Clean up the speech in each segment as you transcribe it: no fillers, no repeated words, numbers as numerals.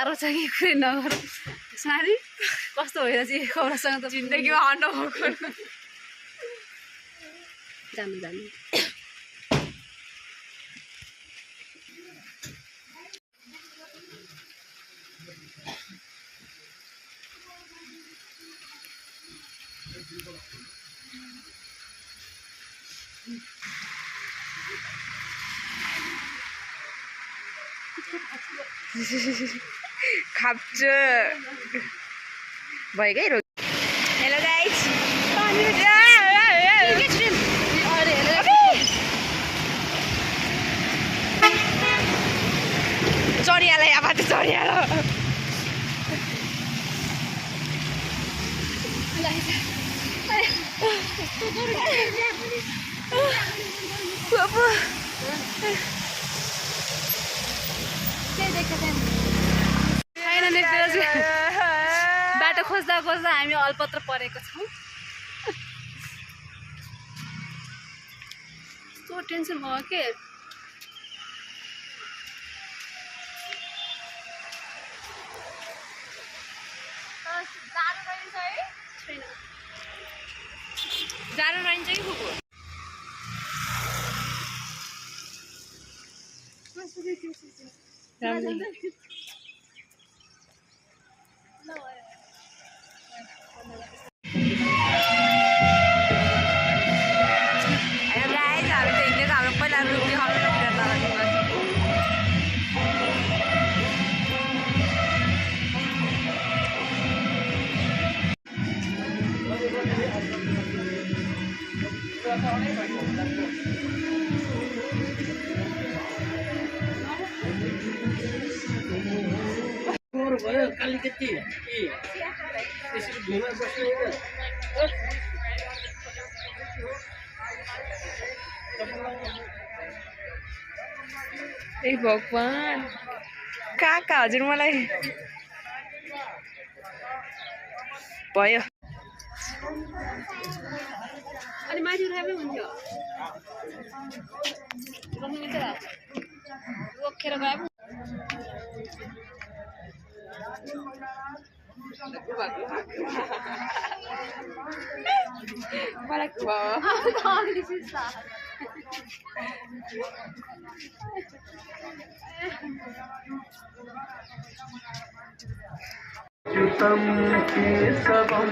गाह्रो छ कि कुरै नगर सारी कस्तो भइरहेछ यो खौरासँग त जिन्दगीमा अनुभव जानु जानु खाप्छु भएकै रो हेलो गाइस चढिहाल अब त चढिहाल बाटो खोज्दा खोज्दा हामी अल्पत्र परेको छौँ कस्तो टेन्सन भयो के जाडो रहन्छ कि खुको कालीकति यसरी घुमा बस्नु ए भगवान काका हजुर मलाई भयो अनि माथि उठाए पनि हुन्थ्यो रोकेर गए पनि च्युतं केशवं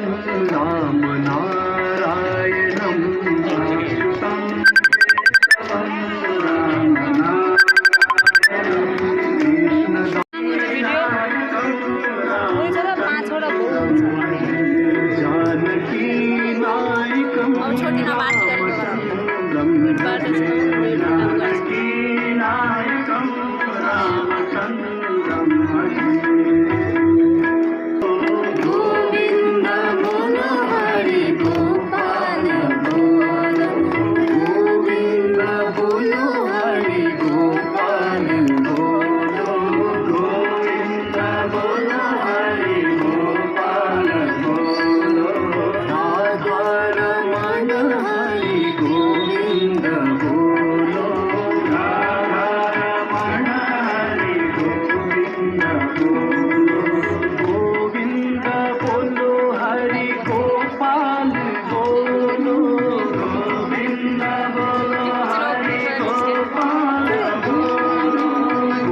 नाम नारायणं च्युतं केशवं नाम जानकी नायकं रामचन्द्रं गोविन्द बोल हरि गोपाल बोल गोविन्द बोल हरि गोपाल बोल गोविन्द बोल हरि गोपाल बोल राधा रमण हरि गोविन्द बोल राधा रमण हरि गोविन्द बोल गोविन्द बोलो हरि गोपाल बोलो गोविन्द बोलो हरि गोपाल बोलो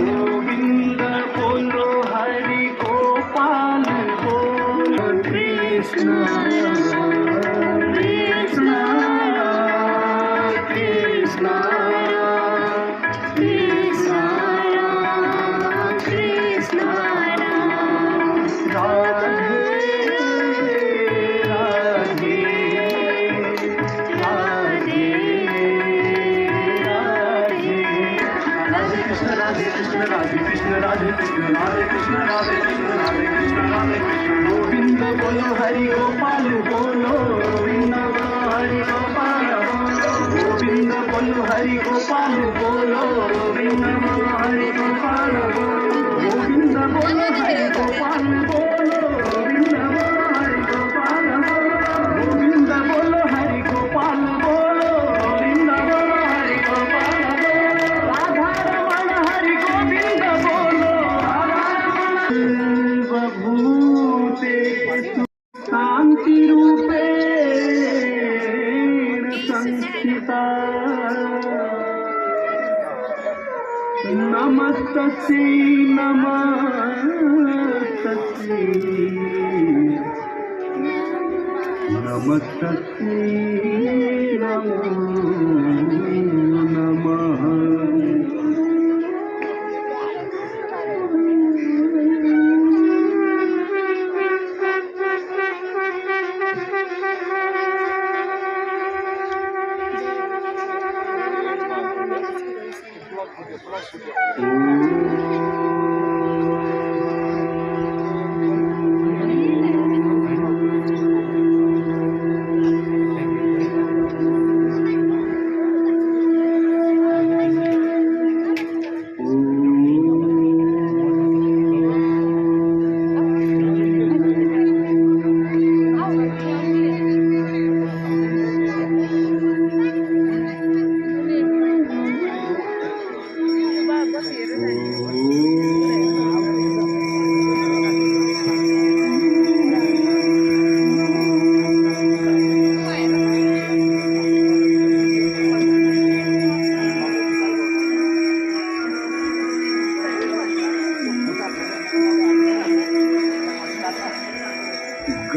गोविन्द बोलो हरि गोपाल बोलो कृष्ण कृष्ण कृष्ण कृष्ण कृष्ण राधे राधे राधे राधे कृष्ण राधे कृष्ण राधे कृष्ण राधे कृष्ण राधे कृष्ण राधे कृष्ण राधे कृष्ण राधे कृष्ण गोविंद बोलो हरि गोपाल बोलो गोविंद बोलो हरि गोपाल बोलो गोविंद बोलो हरि गोपाल बोलो गोविंद बोलो हरि गोपाल बोलो गोविंद बोलो हरि गोपाल बोलो गोविंद बोलो हरि गोपाल बोलो गोविंद बोलो हरि गोपाल बोलो गोविंद बोलो हरि गोपाल बोलो राधा रमण हरि गोविंद बोलो राधा रमण सर्वभूतेषु शान्तिरूपेण संस्थिता नमस्तस्यै नमस्तस्यै नमस्तस्यै नमो नमः।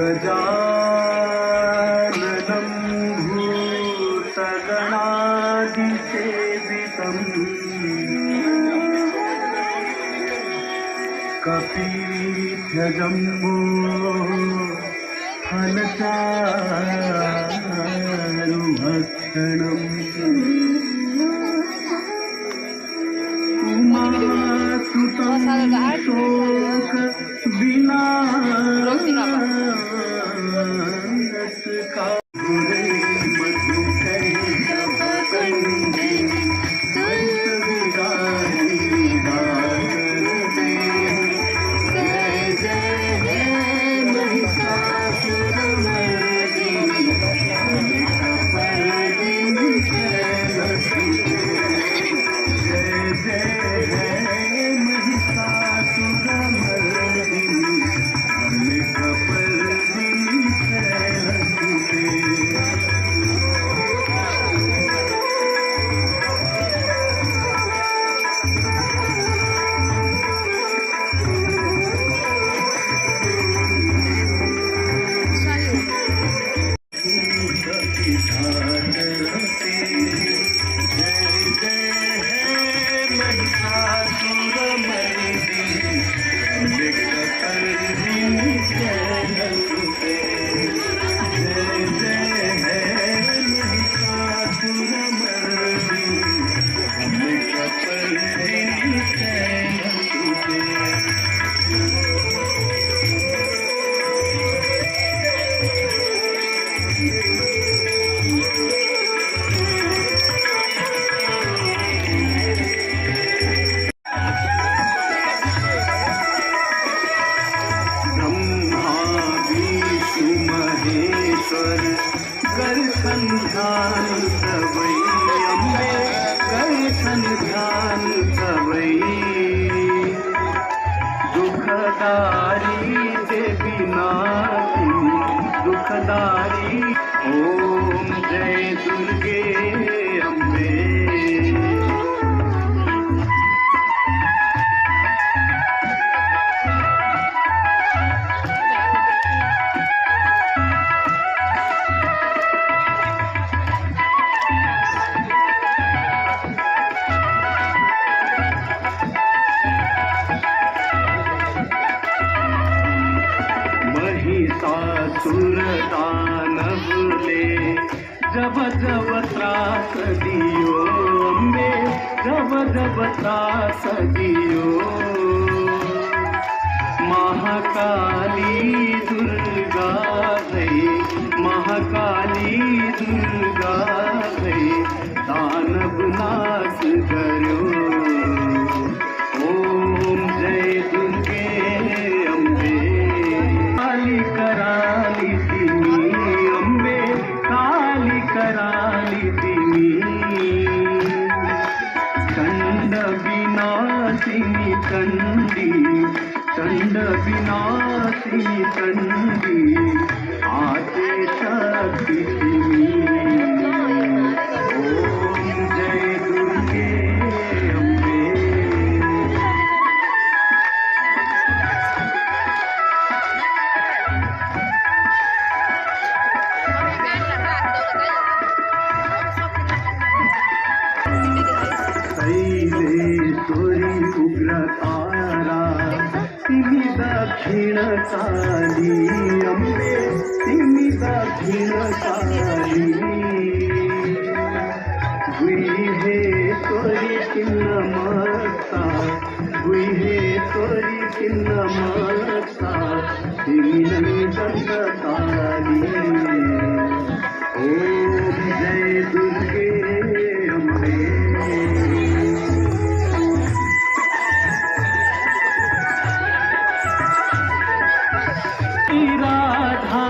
गजाननं भूतगणादिसेवितम् कपीध्यजम्बो फलचारुभक्षणम् उमासुतं शोक विनाशकाले मधुकैटभकण्डिनि तुलसीदारिदासरते जय जय हे महिषासुरमर्दिनि अमितपर्दिनि शैलसुते जय जय हे महिषासुरमर्दिनि अमितपर्दिनि शैलसुते। करसन ध्यान सबई अम्बे करसन ध्यान सबई दुखदारी देवी नाथी दुखदारी ओम जय दुर्गे अम्बे। महिषासुरदानव ले जब जब त्रास दियो अम्बे जब जब त्रास दियो महाकाली दुर्गा गई महाकाली दुर्गा गई दानव नाश करो ओम जय दुर्गे अम्बे। काली कराली तिमी अम्बे काली कराली तिमी कंड विनाशिनी कंड अखंड विनाशी चंडी आते शक्ति ओम जय दुर्गे अम्बे शैलेश्वरी उग्रतारा तिमी दक्षिण काली अम्बे तिमी दक्षिण काली गुहेश्वरी चिन्नमस्ता गुहेश्वरी चिन्नमस्ता तिमी नै दण्डकाली ओम जय दुर्गे अम्बे राधा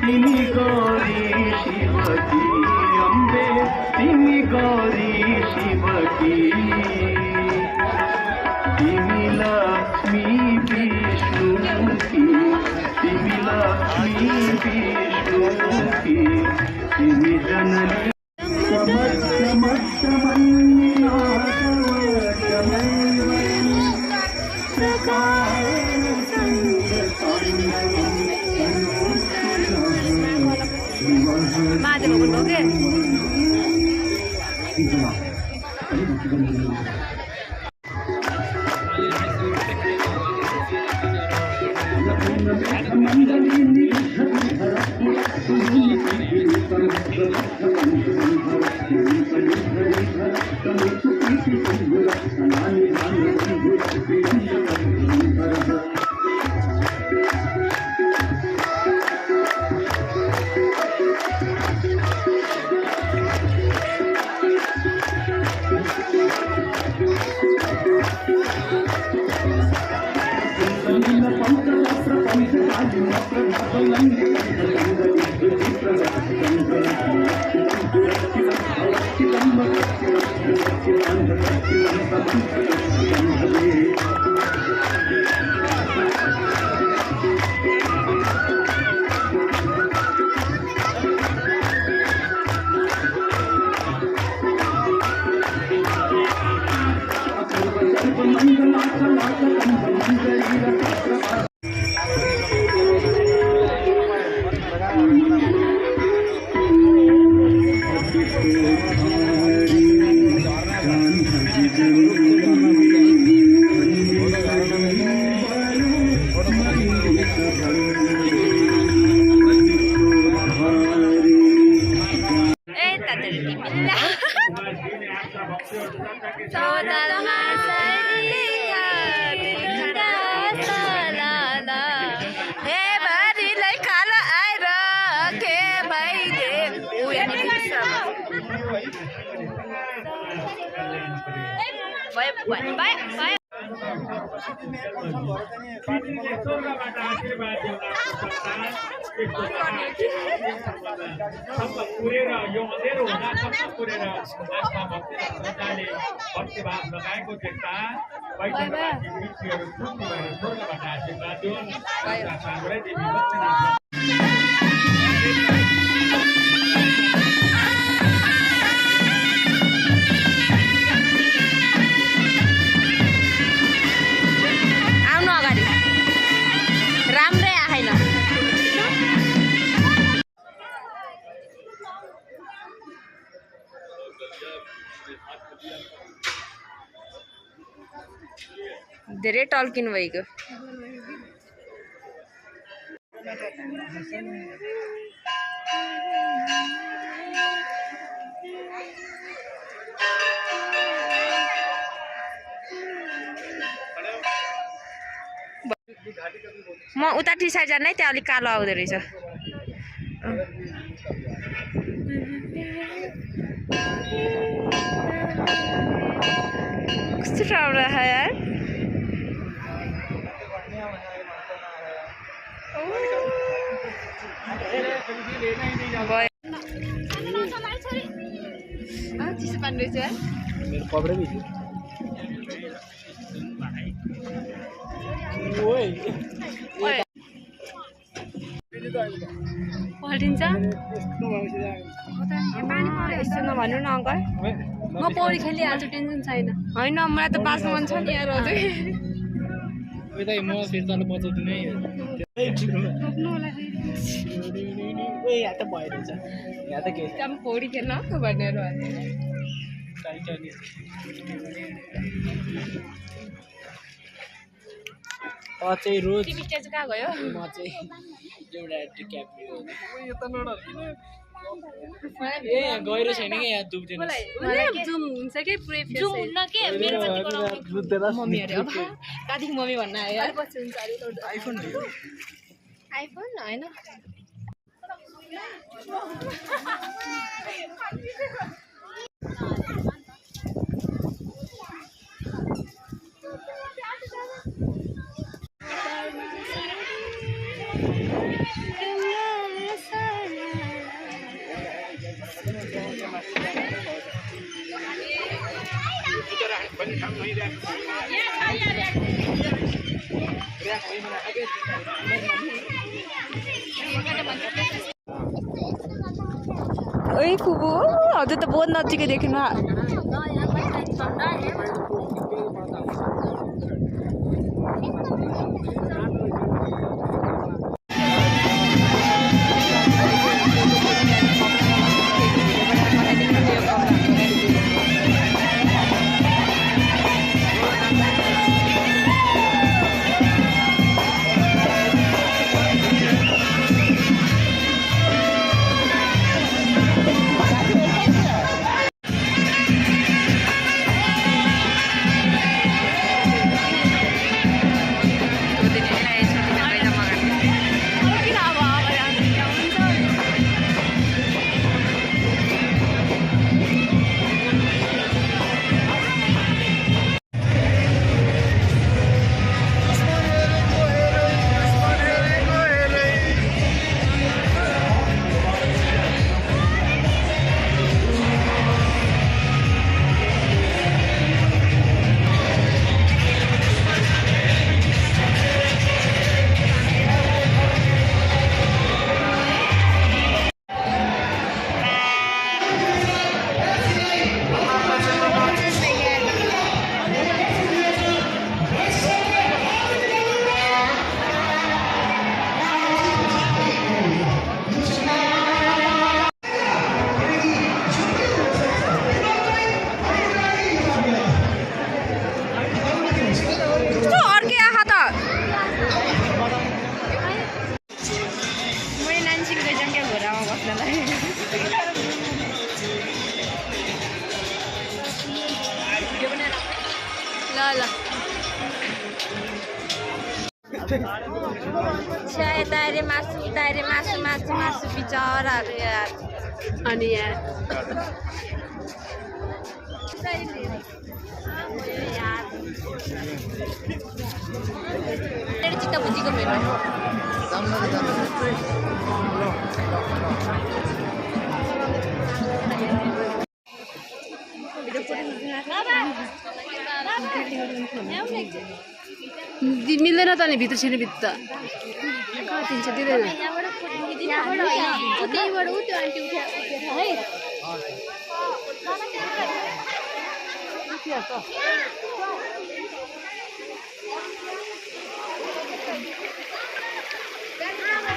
तिमी गौरी शिवकी अम्बे तिमी गौरी शिवकी तिमी लक्ष्मी विष्णुकी तिमी लक्ष्मी विष्णुकी तिमी जननी महादेव बोलोगे धेरै टल्किनु भएको म उता टी साइड जाने त्यहाँ अलिक कालो आउँदो रहेछ कस्तो राम्रो है यार चिसो पानी रहेछ यार मेरो कपडै पल्टिन्छ यस्तो नभन्नु न अङ्कल म पौडी खेलिहाल्छु टेन्सन छैन होइन मलाई त बाँच्नु मन छ नि यार अझै म फेरि तल बचाउँदिन है यहाँ त भइरहेछ यहाँ त के त्यहाँ पौडी खेल्न भनेर चाहिँ रोज तिमी चाहिँ कहाँ गयो म चाहिँ एउटा डिक्याप्रियो ए यहाँ गहिरो छैन कि यहाँ डुब्दैन जुम हुन्छ कि पुरै जुम हुन्न के मेरो मम्मी अरे अब कहाँदेखि मम्मी भन्न आयो यार पछि हुन्छ आइफोन आइफोन होइन ओइ फुबु हजुर त बहुत नजिकै देख्नु दाइरे मासु मासु मासु बिचराहरू यार अनि यहाँ चित्त बुझीको मेरो मिल्दैन त नि भित्र छैन भित्र कहाँ दिन्छ दिँदैन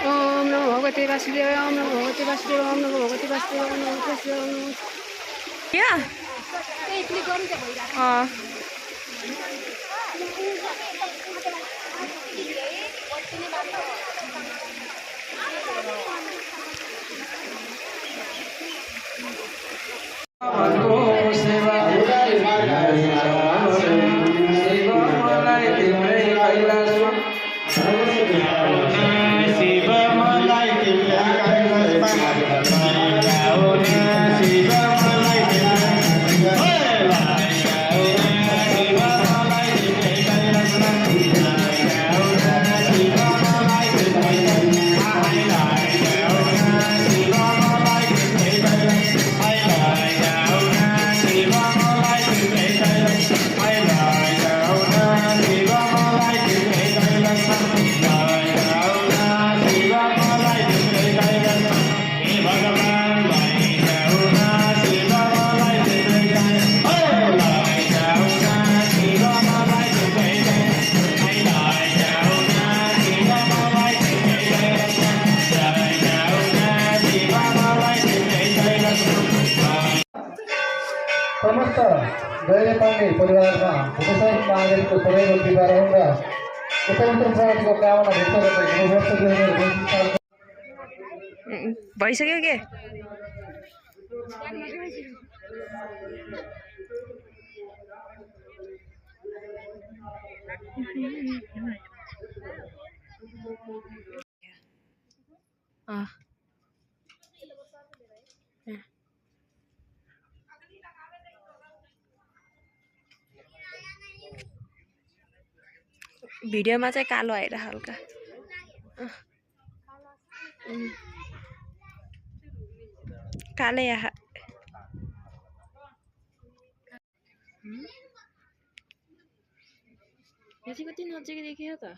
ओम नमो भगवते वासुदेवाय ओम नमो भगवते वासुदेवाय ओम नमो भगवते वासुदेवाय ओम नमो भगवते वासुदेवाय महादेव परिवारमा भूपेश्वर महादेवको सबैको कृपा रहँदा उत्तर प्रदेशको कामना व्यक्त गर्दै वर्ष 2025 सालको भइसक्यो के भिडियोमा चाहिँ कालो आएर हल्का कालै आहा यहाँ चाहिँ कति नजिक देखियो त